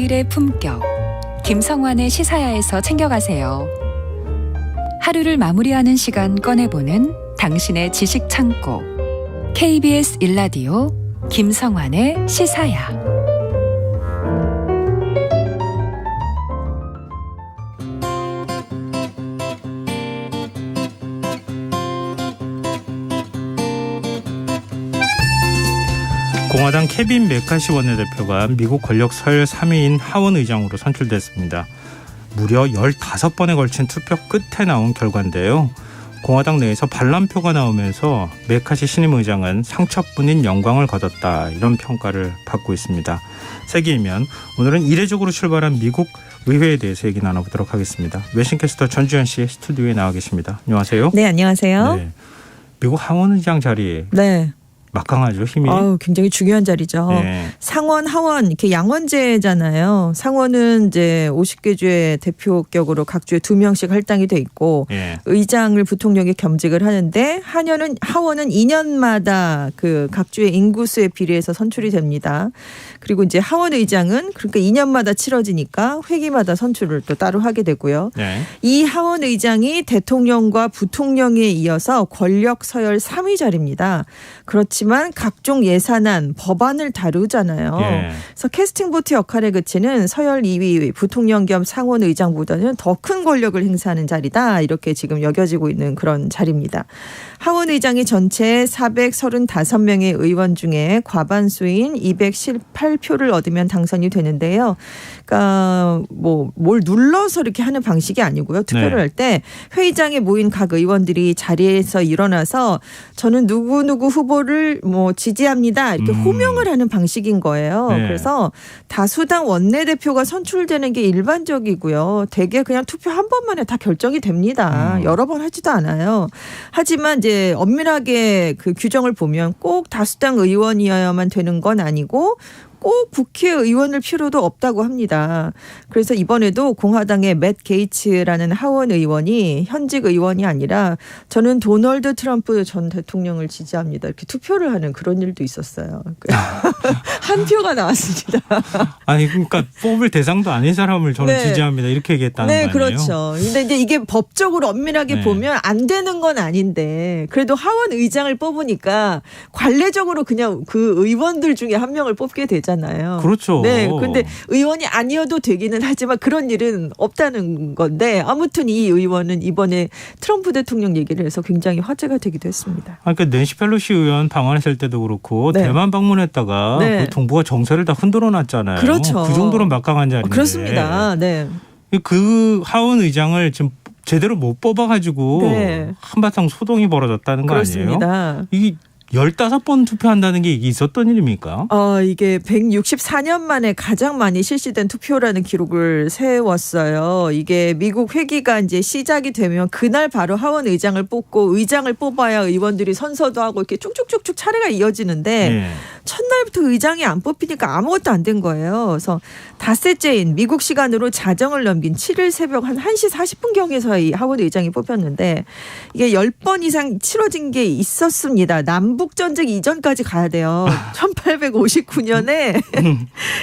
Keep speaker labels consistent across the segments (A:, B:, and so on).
A: 매일의 품격, 김성환의 시사야에서 챙겨가세요. 하루를 마무리하는 시간 꺼내보는 당신의 지식 창고, KBS 1라디오 김성환의 시사야.
B: 공화당 케빈 메카시 원내대표가 미국 권력 서열 3위인 하원 의장으로 선출됐습니다. 무려 15번에 걸친 투표 끝에 나온 결과인데요. 공화당 내에서 반란표가 나오면서 메카시 신임 의장은 상처뿐인 영광을 거뒀다, 이런 평가를 받고 있습니다. 세계이면 오늘은 이례적으로 출발한 미국 의회에 대해서 얘기 나눠보도록 하겠습니다. 외신캐스터 전주현 씨 스튜디오에 나와 계십니다. 안녕하세요.
C: 네, 안녕하세요. 네.
B: 미국 하원 의장 자리.
C: 네.
B: 막강하죠, 힘이.
C: 굉장히 중요한 자리죠.
B: 네.
C: 상원, 하원 이렇게 양원제잖아요. 상원은 이제 50개 주의 대표격으로 각 주에 2명씩 할당이 돼 있고, 네. 의장을 부통령이 겸직을 하는데 하원은 2년마다 그 각 주의 인구수에 비례해서 선출이 됩니다. 그리고 이제 하원 의장은 그러니까 2년마다 치러지니까 회기마다 선출을 또 따로 하게 되고요. 네. 이 하원 의장이 대통령과 부통령에 이어서 권력 서열 3위 자리입니다. 그렇지만 각종 예산안, 법안을 다루잖아요. 예. 그래서 캐스팅 보트 역할에 그치는 서열 2위 부통령 겸 상원 의장보다는 더 큰 권력을 행사하는 자리다, 이렇게 지금 여겨지고 있는 그런 자리입니다. 하원 의장이 전체 435명의 의원 중에 과반수인 218표를 얻으면 당선이 되는데요. 그러니까 뭘 눌러서 이렇게 하는 방식이 아니고요. 투표를 할 때 회의장에 모인 각 의원들이 자리에서 일어나서 저는 누구누구 후보를 지지합니다, 이렇게 호명을 하는 방식인 거예요. 네. 그래서 다수당 원내대표가 선출되는 게 일반적이고요. 대개 그냥 투표 한 번만에 다 결정이 됩니다. 여러 번 하지도 않아요. 하지만 이제 엄밀하게 그 규정을 보면 꼭 다수당 의원이어야만 되는 건 아니고 꼭 국회의원을 필요도 없다고 합니다. 그래서 이번에도 공화당의 맷 게이츠라는 하원 의원이 현직 의원이 아니라 저는 도널드 트럼프 전 대통령을 지지합니다, 이렇게 투표를 하는 그런 일도 있었어요. 한 표가 나왔습니다.
B: 아니 그러니까 뽑을 대상도 아닌 사람을 저는 지지합니다, 이렇게 얘기했다는 거 아니에요?
C: 네, 그렇죠. 근데 이제 이게 법적으로 엄밀하게 보면 안 되는 건 아닌데 그래도 하원 의장을 뽑으니까 관례적으로 그냥 그 의원들 중에 한 명을 뽑게 되잖아요.
B: 그렇죠.
C: 네, 근데 의원이 아니어도 되기는 하지만 그런 일은 없다는 건데, 아무튼 이 의원은 이번에 트럼프 대통령 얘기를 해서 굉장히 화제가 되기도 했습니다.
B: 그러니까 낸시 펠로시 의원 방한했을 때도 그렇고 대만 방문했다가 그 동북아 정세를 다 흔들어 놨잖아요.
C: 그렇죠.
B: 그 정도로 막강한 자리인데.
C: 그렇습니다. 네.
B: 그 하원 의장을 지금 제대로 못 뽑아가지고 한바탕 소동이 벌어졌다는 거
C: 그렇습니다.
B: 아니에요? 이게 15번 투표한다는 게 있었던 일입니까?
C: 이게 164년 만에 가장 많이 실시된 투표라는 기록을 세웠어요. 이게 미국 회기가 이제 시작이 되면 그날 바로 하원 의장을 뽑고 의장을 뽑아야 의원들이 선서도 하고 이렇게 쭉쭉쭉쭉 차례가 이어지는데 첫날부터 의장이 안 뽑히니까 아무것도 안 된 거예요. 그래서 닷새째인 미국 시간으로 자정을 넘긴 7일 새벽 한 1시 40분경에서 이 하원 의장이 뽑혔는데 이게 10번 이상 치러진 게 있었습니다. 남북전쟁 이전까지 가야 돼요. 1859년에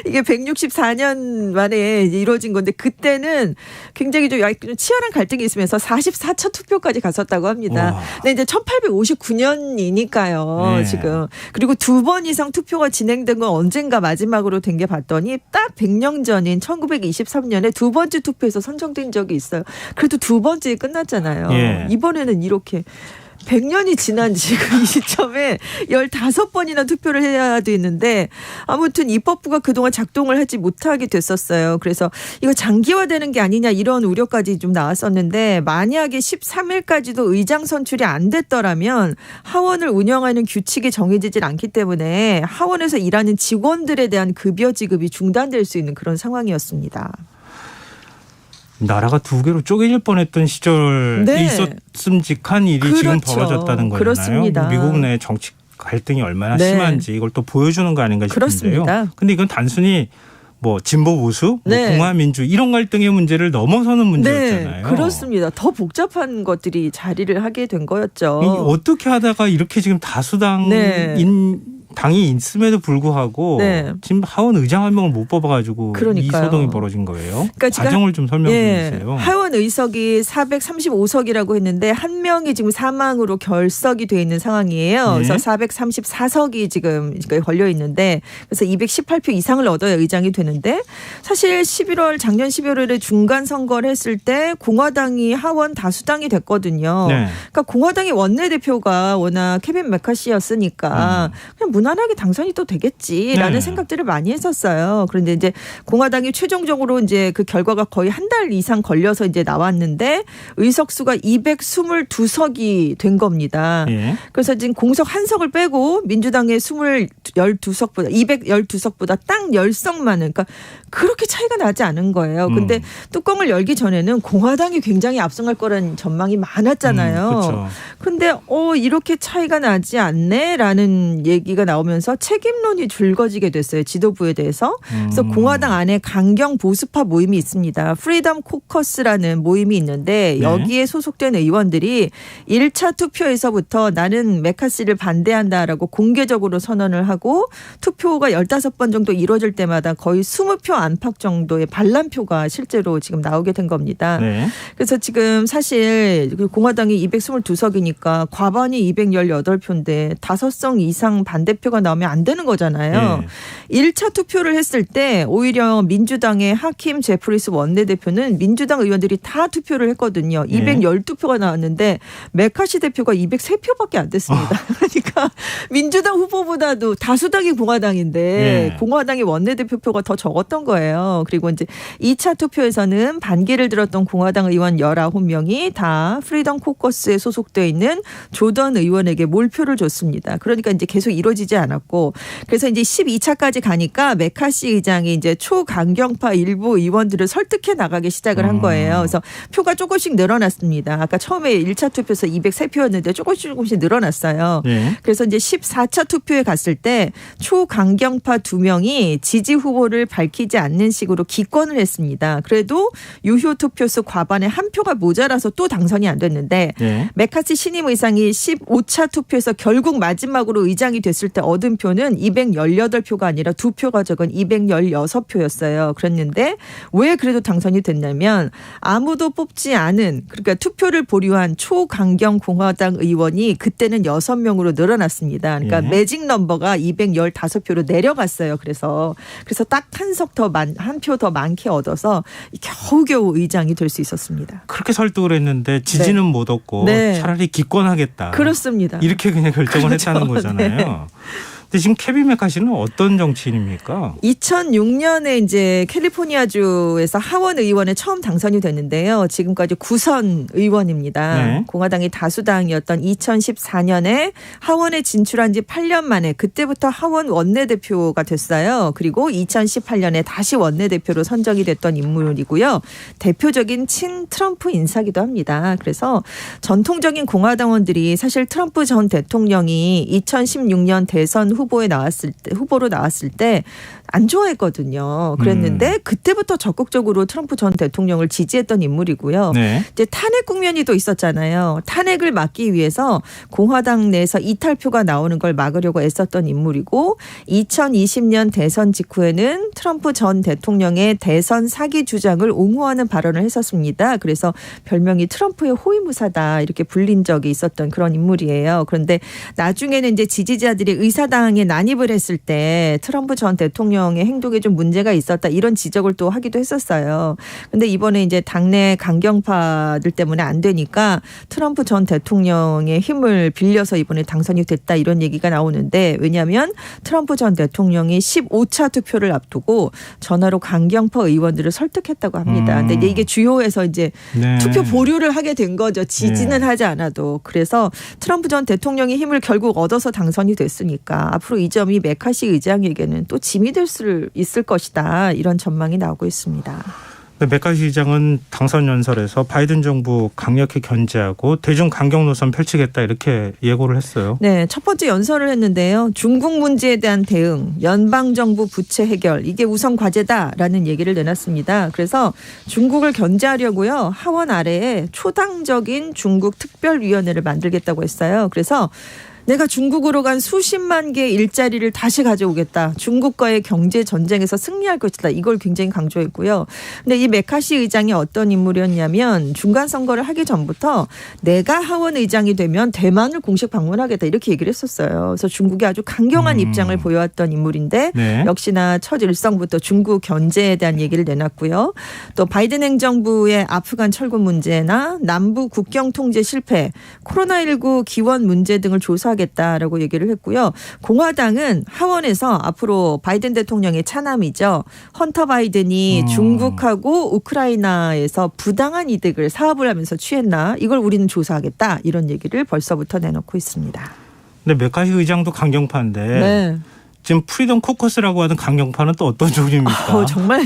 C: 이게 164년 만에 이루어진 건데 그때는 굉장히 좀 치열한 갈등이 있으면서 44차 투표까지 갔었다고 합니다. 근데 이제 1859년이니까요. 지금. 그리고 2번 이상 투표가 진행된 건 언젠가 마지막으로 된 게 봤더니 딱 100년 전인 1923년에 두 번째 투표에서 선정된 적이 있어요. 그래도 두 번째에 끝났잖아요. 이번에는 이렇게 100년이 지난 지금 이 시점에 15번이나 투표를 해야 되는데 아무튼 입법부가 그동안 작동을 하지 못하게 됐었어요. 그래서 이거 장기화되는 게 아니냐 이런 우려까지 좀 나왔었는데 만약에 13일까지도 의장 선출이 안 됐더라면 하원을 운영하는 규칙이 정해지질 않기 때문에 하원에서 일하는 직원들에 대한 급여 지급이 중단될 수 있는 그런 상황이었습니다.
B: 나라가 두 개로 쪼개질 뻔했던 시절에 있었음직한 일이 지금 벌어졌다는 거잖아요.
C: 그렇습니다.
B: 미국 내 정치 갈등이 얼마나 심한지 이걸 또 보여주는 거 아닌가 싶은데요. 그런데 이건 단순히 진보 보수, 공화민주 이런 갈등의 문제를 넘어서는 문제였잖아요.
C: 그렇습니다. 더 복잡한 것들이 자리를 하게 된 거였죠.
B: 어떻게 하다가 이렇게 지금 다수당인 당이 있음에도 불구하고
C: 네.
B: 지금 하원 의장 한 명을 못 뽑아가지고
C: 그러니까요.
B: 이 소동이 벌어진 거예요.
C: 그러니까
B: 과정을 좀 설명해 주세요.
C: 하원 의석이 435석이라고 했는데 한 명이 지금 사망으로 결석이 돼 있는 상황이에요.
B: 네.
C: 그래서 434석이 지금 걸려 있는데 그래서 218표 이상을 얻어야 의장이 되는데 사실 작년 11월에 중간 선거를 했을 때 공화당이 하원 다수당이 됐거든요.
B: 네.
C: 그러니까 공화당의 원내대표가 워낙 케빈 메카시였으니까 그냥 무난하게 당선이 또 되겠지라는
B: 네.
C: 생각들을 많이 했었어요. 그런데 이제 공화당이 최종적으로 이제 그 결과가 거의 한 달 이상 걸려서 이제 나왔는데 의석수가 222석이 된 겁니다.
B: 예.
C: 그래서 지금 공석 한 석을 빼고 민주당의 212석보다 딱 10석 많은 그러니까 그렇게 차이가 나지 않은 거예요. 근데 뚜껑을 열기 전에는 공화당이 굉장히 앞서갈 거라는 전망이 많았잖아요.
B: 그렇죠.
C: 근데 이렇게 차이가 나지 않네라는 얘기가 나오면서 책임론이 줄거지게 됐어요. 지도부에 대해서. 그래서 공화당 안에 강경 보수파 모임이 있습니다. 프리덤 코커스라는 모임이 있는데 여기에 소속된 의원들이 1차 투표에서부터 나는 메카시를 반대한다라고 공개적으로 선언을 하고 투표가 15번 정도 이루어질 때마다 거의 20표 안팎 정도의 반란표가 실제로 지금 나오게 된 겁니다.
B: 네.
C: 그래서 지금 사실 공화당이 222석이니까 과반이 218표인데 5석 이상 반대표가 나오면 안 되는 거잖아요. 1차 투표를 했을 때 오히려 민주당의 하킴 제프리스 원내대표는 민주당 의원들이 다 투표를 했거든요. 212표가 나왔는데 메카시 대표가 203표밖에 안 됐습니다. 그러니까 민주당 후보보다도 다수당이 공화당인데 공화당의 원내대표표가 더 적었던 거예요. 그리고 이제 2차 투표에서는 반기를 들었던 공화당 의원 19명이 다 프리덤 코커스에 소속되어 있는 조던 의원에게 몰표를 줬습니다. 그러니까 이제 계속 이루어지지 않았고 그래서 이제 12차까지 가니까 메카시 의장이 이제 초강경파 일부 의원들을 설득해 나가기 시작을 한 거예요. 그래서 표가 조금씩 늘어났습니다. 아까 처음에 1차 투표에서 203표였는데 조금씩 늘어났어요. 그래서 이제 14차 투표에 갔을 때 초강경파 2명이 지지 후보를 밝히지 않는 식으로 기권을 했습니다. 그래도 유효 투표수 과반의 한 표가 모자라서 또 당선이 안 됐는데 메카시 신임 의장이 15차 투표에서 결국 마지막으로 의장이 됐을 때 얻은 표는 218표가 아니라 2표가 적은 216표였어요. 그랬는데 왜 그래도 당선이 됐냐면 아무도 뽑지 않은 그러니까 투표를 보류한 초강경 공화당 의원이 그때는 6명으로 늘어났습니다. 그러니까 매직 넘버가 215표로 내려갔어요. 그래서 딱 한 표 더 많게 얻어서 겨우겨우 의장이 될 수 있었습니다.
B: 그렇게 설득을 했는데 지지는 못 얻고 차라리 기권하겠다.
C: 그렇습니다.
B: 이렇게 그냥 결정을 했다는 거잖아요. 근데 지금 케빈 메카시는 어떤 정치인입니까?
C: 2006년에 이제 캘리포니아주에서 하원 의원에 처음 당선이 됐는데요. 지금까지 9선 의원입니다. 공화당이 다수당이었던 2014년에 하원에 진출한 지 8년 만에 그때부터 하원 원내대표가 됐어요. 그리고 2018년에 다시 원내대표로 선정이 됐던 인물이고요. 대표적인 친 트럼프 인사기도 합니다. 그래서 전통적인 공화당원들이 사실 트럼프 전 대통령이 2016년 대선 후보로 나왔을 때 안 좋아했거든요. 그랬는데 그때부터 적극적으로 트럼프 전 대통령을 지지했던 인물이고요. 이제 탄핵 국면이 또 있었잖아요. 탄핵을 막기 위해서 공화당 내에서 이탈표가 나오는 걸 막으려고 애썼던 인물이고 2020년 대선 직후에는 트럼프 전 대통령의 대선 사기 주장을 옹호하는 발언을 했었습니다. 그래서 별명이 트럼프의 호위무사다 이렇게 불린 적이 있었던 그런 인물이에요. 그런데 나중에는 이제 지지자들이 의사당에 난입을 했을 때 트럼프 전 대통령의 행동에 좀 문제가 있었다 이런 지적을 또 하기도 했었어요. 근데 이번에 이제 당내 강경파들 때문에 안 되니까 트럼프 전 대통령의 힘을 빌려서 이번에 당선이 됐다 이런 얘기가 나오는데 왜냐하면 트럼프 전 대통령이 15차 투표를 앞두고 전화로 강경파 의원들을 설득했다고 합니다. 근데 이게 주요해서 이제 투표 보류를 하게 된 거죠. 지지는 하지 않아도. 그래서 트럼프 전 대통령의 힘을 결국 얻어서 당선이 됐으니까 앞으로 이 점이 메카시 의장에게는 또 짐이 될 수 있을 것이다. 이런 전망이 나오고 있습니다.
B: 메카시 의장은 당선 연설에서 바이든 정부 강력히 견제하고 대중 강경 노선 펼치겠다 이렇게 예고를 했어요.
C: 네, 첫 번째 연설을 했는데요. 중국 문제에 대한 대응, 연방정부 부채 해결 이게 우선 과제다라는 얘기를 내놨습니다. 그래서 중국을 견제하려고요. 하원 아래에 초당적인 중국 특별위원회를 만들겠다고 했어요. 그래서 내가 중국으로 간 수십만 개의 일자리를 다시 가져오겠다. 중국과의 경제 전쟁에서 승리할 것이다. 이걸 굉장히 강조했고요. 근데 이 메카시 의장이 어떤 인물이었냐면 중간 선거를 하기 전부터 내가 하원 의장이 되면 대만을 공식 방문하겠다 이렇게 얘기를 했었어요. 그래서 중국이 아주 강경한 입장을 보여왔던 인물인데
B: 네.
C: 역시나 첫 일성부터 중국 견제에 대한 얘기를 내놨고요. 또 바이든 행정부의 아프간 철군 문제나 남부 국경 통제 실패, 코로나19 기원 문제 등을 조사하겠다라고 얘기를 했고요. 공화당은 하원에서 앞으로 바이든 대통령의 차남이죠. 헌터 바이든이 중국하고 우크라이나에서 부당한 이득을 사업을 하면서 취했나 이걸 우리는 조사하겠다 이런 얘기를 벌써부터 내놓고 있습니다.
B: 근데 메카시 의장도 강경파인데
C: 네.
B: 지금 프리덤 코커스라고 하는 강경파는 또 어떤 종류입니까?
C: 정말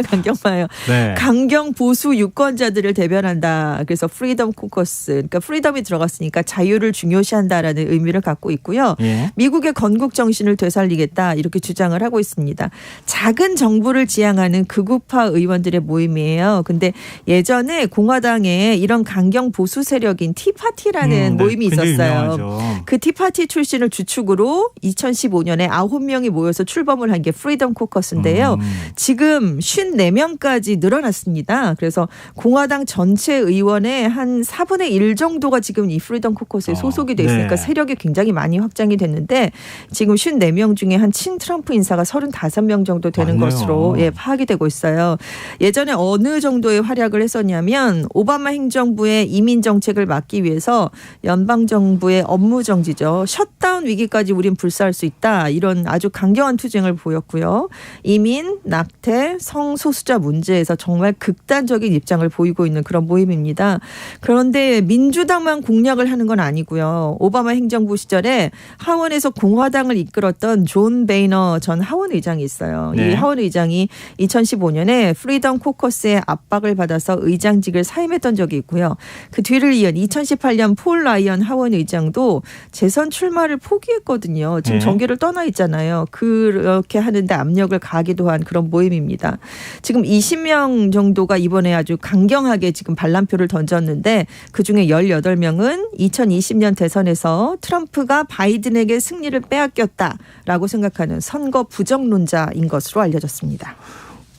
C: 강경파예요.
B: 네.
C: 강경 보수 유권자들을 대변한다. 그래서 프리덤 코커스, 그러니까 프리덤이 들어갔으니까 자유를 중요시한다라는 의미를 갖고 있고요.
B: 예.
C: 미국의 건국 정신을 되살리겠다 이렇게 주장을 하고 있습니다. 작은 정부를 지향하는 극우파 의원들의 모임이에요. 근데 예전에 공화당에 이런 강경 보수 세력인 티파티라는 모임이 있었어요.
B: 유명하죠.
C: 그 티파티 출신을 주축으로 2015년에 9명이 모여서 출범을 한 게 프리덤 코커스인데요. 지금 54명까지 늘어났습니다. 그래서 공화당 전체 의원의 한 4분의 1 정도가 지금 이 프리덤 코커스에 소속이 돼 있으니까
B: 네.
C: 세력이 굉장히 많이 확장이 됐는데 지금 54명 중에 한 친트럼프 인사가 35명 정도 되는
B: 맞네요.
C: 것으로 파악이 되고 있어요. 예전에 어느 정도의 활약을 했었냐면 오바마 행정부의 이민 정책을 막기 위해서 연방정부의 업무 정지죠. 셧다운 위기까지 우린 불사할 수 있다. 이런 아주 강경한 투쟁을 보였고요. 이민, 낙태, 성소수자 문제에서 정말 극단적인 입장을 보이고 있는 그런 모임입니다. 그런데 민주당만 공략을 하는 건 아니고요. 오바마 행정부 시절에 하원에서 공화당을 이끌었던 존 베이너 전 하원 의장이 있어요.
B: 네.
C: 이 하원 의장이 2015년에 프리덤 코커스의 압박을 받아서 의장직을 사임했던 적이 있고요. 그 뒤를 이은 2018년 폴 라이언 하원 의장도 재선 출마를 포기했거든요. 지금 정계를 떠나 있잖아요. 그렇게 하는데 압력을 가하기도 한 그런 모임입니다. 지금 20명 정도가 이번에 아주 강경하게 지금 반란표를 던졌는데 그중에 18명은 2020년 대선에서 트럼프가 바이든에게 승리를 빼앗겼다라고 생각하는 선거 부정론자인 것으로 알려졌습니다.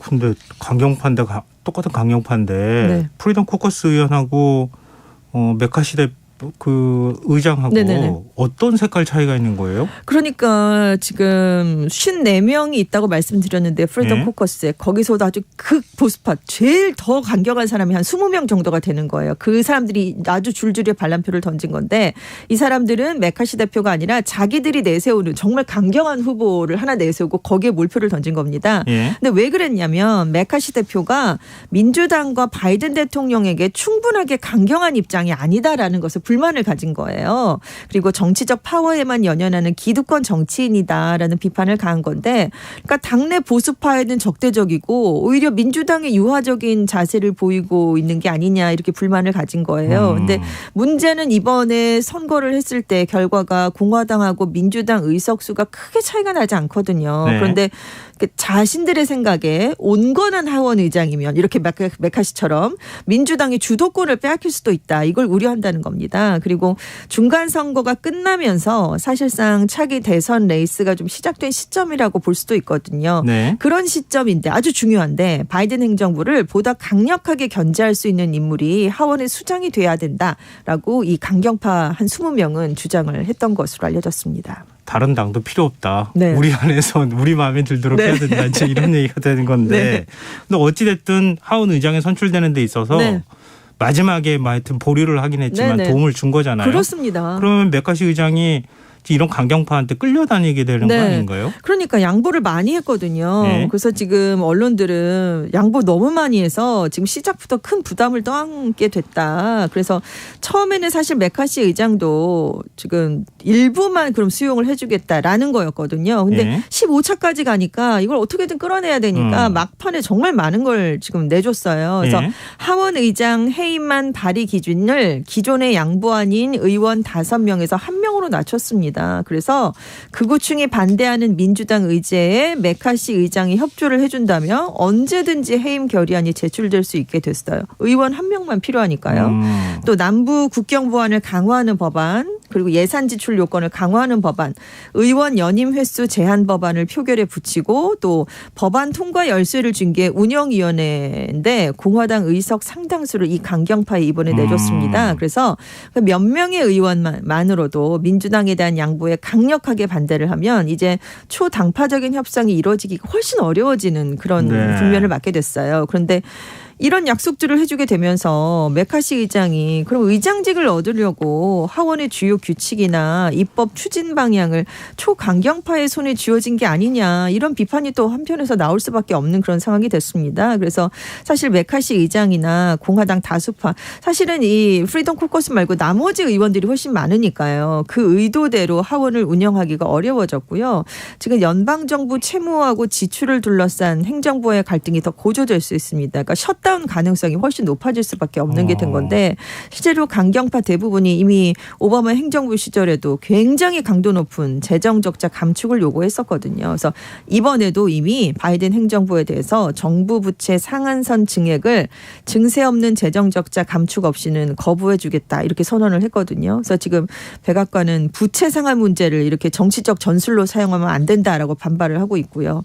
B: 근데 강경파인데 똑같은 강경파인데
C: 네.
B: 프리덤 코커스 의원하고 메카시 그 의장하고
C: 네네네.
B: 어떤 색깔 차이가 있는 거예요?
C: 그러니까 지금 54명이 있다고 말씀드렸는데 프리덤
B: 네.
C: 코커스에 거기서도 아주 극보수파 제일 더 강경한 사람이 한 20명 정도가 되는 거예요. 그 사람들이 아주 줄줄이 반란표를 던진 건데 이 사람들은 메카시 대표가 아니라 자기들이 내세우는 정말 강경한 후보를 하나 내세우고 거기에 몰표를 던진 겁니다.
B: 예.
C: 근데 왜 그랬냐면 메카시 대표가 민주당과 바이든 대통령에게 충분하게 강경한 입장이 아니다라는 것을 불만을 가진 거예요. 그리고 정치적 파워에만 연연하는 기득권 정치인이다라는 비판을 가한 건데 그러니까 당내 보수파에는 적대적이고 오히려 민주당의 유화적인 자세를 보이고 있는 게 아니냐 이렇게 불만을 가진 거예요. 근데 문제는 이번에 선거를 했을 때 결과가 공화당하고 민주당 의석수가 크게 차이가 나지 않거든요.
B: 네.
C: 그런데 자신들의 생각에 온건한 하원 의장이면 이렇게 메카시처럼 민주당이 주도권을 빼앗길 수도 있다. 이걸 우려한다는 겁니다. 그리고 중간 선거가 끝나면서 사실상 차기 대선 레이스가 좀 시작된 시점이라고 볼 수도 있거든요.
B: 네.
C: 그런 시점인데 아주 중요한데 바이든 행정부를 보다 강력하게 견제할 수 있는 인물이 하원의 수장이 돼야 된다라고 이 강경파 한 20명은 주장을 했던 것으로 알려졌습니다.
B: 다른 당도 필요 없다.
C: 네.
B: 우리 안에서 우리 마음에 들도록
C: 네.
B: 해야 된다. 이제 이런 얘기가 되는 건데.
C: 네.
B: 근데 어찌됐든 하원 의장에 선출되는 데 있어서
C: 네.
B: 마지막에 하여튼 보류를 하긴 했지만
C: 네.
B: 도움을 준 거잖아요.
C: 그렇습니다.
B: 그러면 메카시 의장이 이런 강경파한테 끌려다니게 되는 거 아닌가요?
C: 그러니까 양보를 많이 했거든요.
B: 네.
C: 그래서 지금 언론들은 양보 너무 많이 해서 지금 시작부터 큰 부담을 떠안게 됐다. 그래서 처음에는 사실 메카시 의장도 지금 일부만 그럼 수용을 해주겠다라는 거였거든요. 근데
B: 네.
C: 15차까지 가니까 이걸 어떻게든 끌어내야 되니까 막판에 정말 많은 걸 지금 내줬어요. 그래서
B: 네.
C: 하원 의장 해임안 발의 기준을 기존의 양보안인 의원 5명에서 1명으로 낮췄습니다. 그래서 극우층이 반대하는 민주당 의제에 메카시 의장이 협조를 해준다면 언제든지 해임 결의안이 제출될 수 있게 됐어요. 의원 1명만 필요하니까요. 또 남부 국경 보안을 강화하는 법안 그리고 예산 지출 요건을 강화하는 법안, 의원 연임 횟수 제한 법안을 표결에 붙이고 또 법안 통과 열쇠를 준 게 운영위원회인데 공화당 의석 상당수를 이 강경파에 이번에 내줬습니다. 그래서 몇 명의 의원만으로도 민주당에 대한 양보에 강력하게 반대를 하면 이제 초당파적인 협상이 이루어지기가 훨씬 어려워지는 그런 국면을 맞게 됐어요. 그런데 이런 약속들을 해주게 되면서 메카시 의장이 그럼 의장직을 얻으려고 하원의 주요 규칙이나 입법 추진 방향을 초강경파의 손에 쥐어진 게 아니냐 이런 비판이 또 한편에서 나올 수밖에 없는 그런 상황이 됐습니다. 그래서 사실 메카시 의장이나 공화당 다수파 사실은 이 프리덤 코커스 말고 나머지 의원들이 훨씬 많으니까요. 그 의도대로 하원을 운영하기가 어려워졌고요. 지금 연방정부 채무하고 지출을 둘러싼 행정부의 갈등이 더 고조될 수 있습니다. 그러니까 셧다운 가능성이 훨씬 높아질 수밖에 없는 게 된 건데 실제로 강경파 대부분이 이미 오바마 행정부 시절에도 굉장히 강도 높은 재정 적자 감축을 요구했었거든요. 그래서 이번에도 이미 바이든 행정부에 대해서 정부 부채 상한선 증액을 증세 없는 재정 적자 감축 없이는 거부해 주겠다 이렇게 선언을 했거든요. 그래서 지금 백악관은 부채 상한 문제를 이렇게 정치적 전술로 사용하면 안 된다라고 반발을 하고 있고요.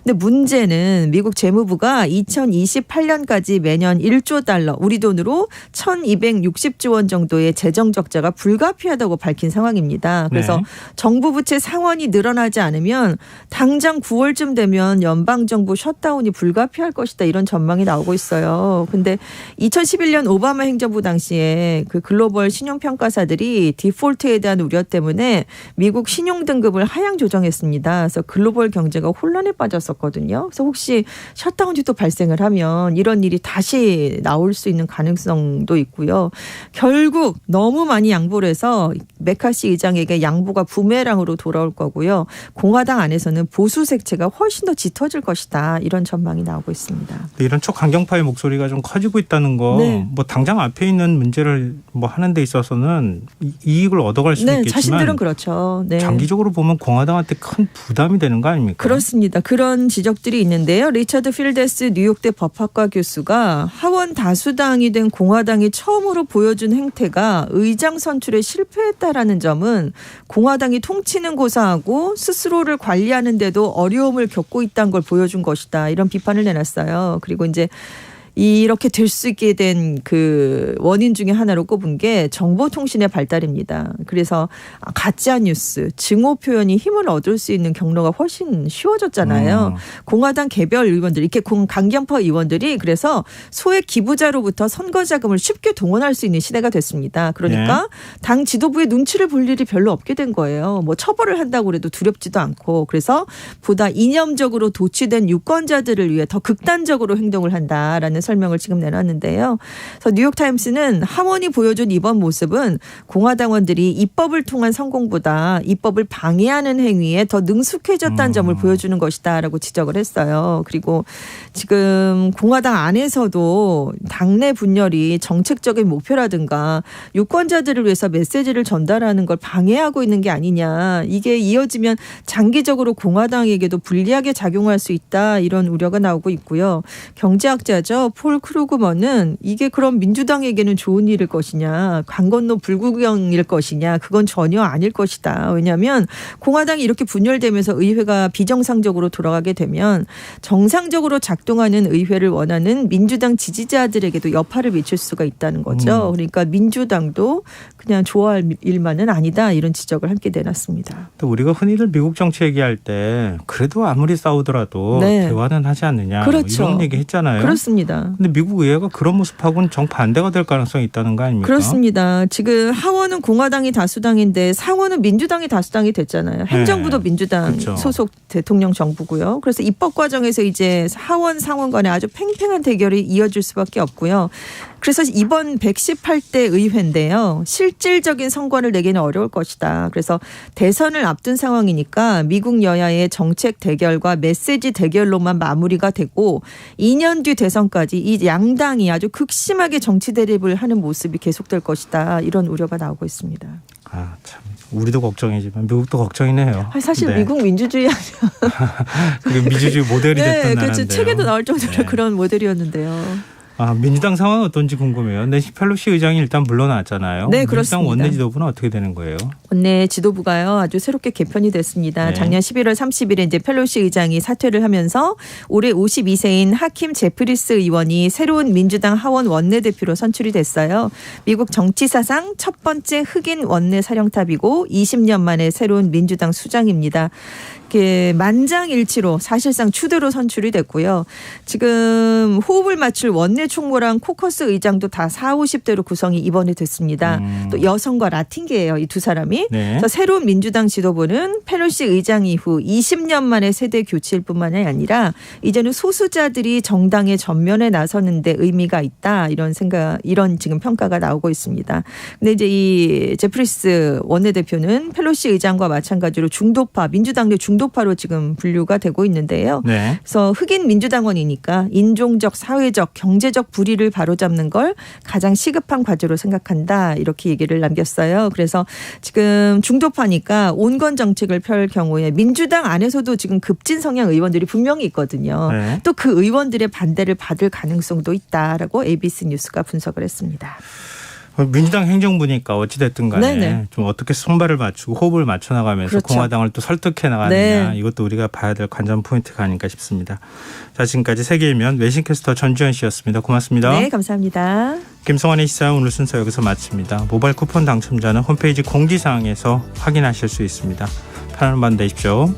C: 근데 문제는 미국 재무부가 2028년까지 매년 1조 달러 우리 돈으로 1260조 원 정도의 재정 적자가 불가피하다고 밝힌 상황입니다. 그래서 정부 부채 상환이 늘어나지 않으면 당장 9월쯤 되면 연방정부 셧다운이 불가피할 것이다 이런 전망이 나오고 있어요. 근데 2011년 오바마 행정부 당시에 그 글로벌 신용평가사들이 디폴트에 대한 우려 때문에 미국 신용등급을 하향 조정했습니다. 그래서 글로벌 경제가 혼란에 빠졌었거든요. 그래서 혹시 셧다운이 또 발생을 하면 이런 일이 다시 나올 수 있는 가능성도 있고요. 결국 너무 많이 양보를 해서 메카시 의장에게 양보가 부메랑으로 돌아올 거고요. 공화당 안에서는 보수 색채가 훨씬 더 짙어질 것이다. 이런 전망이 나오고 있습니다.
B: 이런 초강경파의 목소리가 좀 커지고 있다는 거 뭐 당장 앞에 있는 문제를 뭐 하는 데 있어서는 이익을 얻어갈 수는 있겠지만
C: 자신들은 그렇죠.
B: 장기적으로 보면 공화당한테 큰 부담이 되는 거 아닙니까?
C: 그렇습니다. 그런 지적들이 있는데요. 리처드 필데스 뉴욕대 법학과 교수가 하원 다수당이 된 공화당이 처음으로 보여준 행태가 의장 선출에 실패했다라는 점은 공화당이 통치는 고사하고 스스로를 관리하는 데도 어려움을 겪고 있다는 걸 보여준 것이다. 이런 비판을 내놨어요. 그리고 이제 이렇게 될 수 있게 된 그 원인 중에 하나로 꼽은 게 정보통신의 발달입니다. 그래서 가짜 뉴스, 증오 표현이 힘을 얻을 수 있는 경로가 훨씬 쉬워졌잖아요. 공화당 개별 의원들, 이렇게 강경파 의원들이 그래서 소액 기부자로부터 선거 자금을 쉽게 동원할 수 있는 시대가 됐습니다. 그러니까 당 지도부의 눈치를 볼 일이 별로 없게 된 거예요. 뭐 처벌을 한다고 해도 두렵지도 않고 그래서 보다 이념적으로 도취된 유권자들을 위해 더 극단적으로 행동을 한다라는 설명을 지금 내놨는데요. 그래서 뉴욕타임스는 하원이 보여준 이번 모습은 공화당원들이 입법을 통한 성공보다 입법을 방해하는 행위에 더 능숙해졌다는 점을 보여주는 것이다라고 지적을 했어요. 그리고 지금 공화당 안에서도 당내 분열이 정책적인 목표라든가 유권자들을 위해서 메시지를 전달하는 걸 방해하고 있는 게 아니냐. 이게 이어지면 장기적으로 공화당에게도 불리하게 작용할 수 있다. 이런 우려가 나오고 있고요. 경제학자죠. 폴 크루그먼은 이게 그럼 민주당에게는 좋은 일일 것이냐, 강 건너 불구경일 것이냐, 그건 전혀 아닐 것이다. 왜냐하면 공화당이 이렇게 분열되면서 의회가 비정상적으로 돌아가게 되면 정상적으로 작동하는 의회를 원하는 민주당 지지자들에게도 여파를 미칠 수가 있다는 거죠. 그러니까 민주당도 그냥 좋아할 일만은 아니다. 이런 지적을 함께 내놨습니다.
B: 또 우리가 흔히들 미국 정치 얘기할 때 그래도 아무리 싸우더라도 대화는 하지 않느냐.
C: 그렇죠.
B: 이런 얘기 했잖아요.
C: 그렇습니다.
B: 근데 미국 의회가 그런 모습하고는 정반대가 될 가능성이 있다는 거 아닙니까?
C: 그렇습니다. 지금 하원은 공화당이 다수당인데 상원은 민주당이 다수당이 됐잖아요. 행정부도 민주당 소속 대통령 정부고요. 그래서 입법 과정에서 이제 하원 상원 간에 아주 팽팽한 대결이 이어질 수밖에 없고요. 그래서 이번 118대 의회인데요. 실질적인 성과를 내기는 어려울 것이다. 그래서 대선을 앞둔 상황이니까 미국 여야의 정책 대결과 메시지 대결로만 마무리가 되고 2년 뒤 대선까지 이 양당이 아주 극심하게 정치 대립을 하는 모습이 계속될 것이다. 이런 우려가 나오고 있습니다.
B: 아, 참. 우리도 걱정이지만 미국도 걱정이네요.
C: 사실 미국 민주주의
B: 그게 민주주의 모델이 됐던 나라인데요.
C: 그렇죠. 책에도 나올 정도로 그런 모델이었는데요.
B: 민주당 상황은 어떤지 궁금해요. 낸시 펠로시 의장이 일단 물러났잖아요.
C: 네,
B: 민주당
C: 그렇습니다.
B: 원내 지도부는 어떻게 되는 거예요?
C: 원내 지도부가요. 아주 새롭게 개편이 됐습니다.
B: 네.
C: 작년 11월 30일에 이제 펠로시 의장이 사퇴를 하면서 올해 52세인 하킴 제프리스 의원이 새로운 민주당 하원 원내대표로 선출이 됐어요. 미국 정치사상 첫 번째 흑인 원내 사령탑이고 20년 만에 새로운 민주당 수장입니다. 만장일치로 사실상 추대로 선출이 됐고요. 지금 호흡을 맞출 원내 총무랑 코커스 의장도 다 40, 50대로 구성이 이번에 됐습니다. 또 여성과 라틴계예요. 이 두 사람이.
B: 네.
C: 그래서 새로운 민주당 지도부는 펠로시 의장 이후 20년 만에 세대 교체일 뿐만이 아니라 이제는 소수자들이 정당의 전면에 나서는데 의미가 있다. 이런 지금 평가가 나오고 있습니다. 근데 이제 이 제프리스 원내대표는 펠로시 의장과 마찬가지로 중도파, 민주당 내 중도파로 지금 분류가 되고 있는데요.
B: 네.
C: 그래서 흑인 민주당원이니까 인종적, 사회적, 경제적 불의를 바로잡는 걸 가장 시급한 과제로 생각한다. 이렇게 얘기를 남겼어요. 그래서 지금 중도파니까 온건 정책을 펼 경우에 민주당 안에서도 지금 급진 성향 의원들이 분명히 있거든요.
B: 네.
C: 또 그 의원들의 반대를 받을 가능성도 있다라고 ABC 뉴스가 분석을 했습니다.
B: 민주당 행정부니까 어찌됐든 간에
C: 네네.
B: 좀 어떻게 손발을 맞추고 호흡을 맞춰 나가면서
C: 그렇죠.
B: 공화당을 또 설득해 나가느냐
C: 네.
B: 이것도 우리가 봐야 될 관전 포인트가 아닐까 싶습니다. 자, 지금까지 세계일면 외신캐스터 전주현 씨였습니다. 고맙습니다.
C: 네, 감사합니다.
B: 김성환의 시사 오늘 순서 여기서 마칩니다. 모바일 쿠폰 당첨자는 홈페이지 공지사항에서 확인하실 수 있습니다. 편안한 밤 되십시오.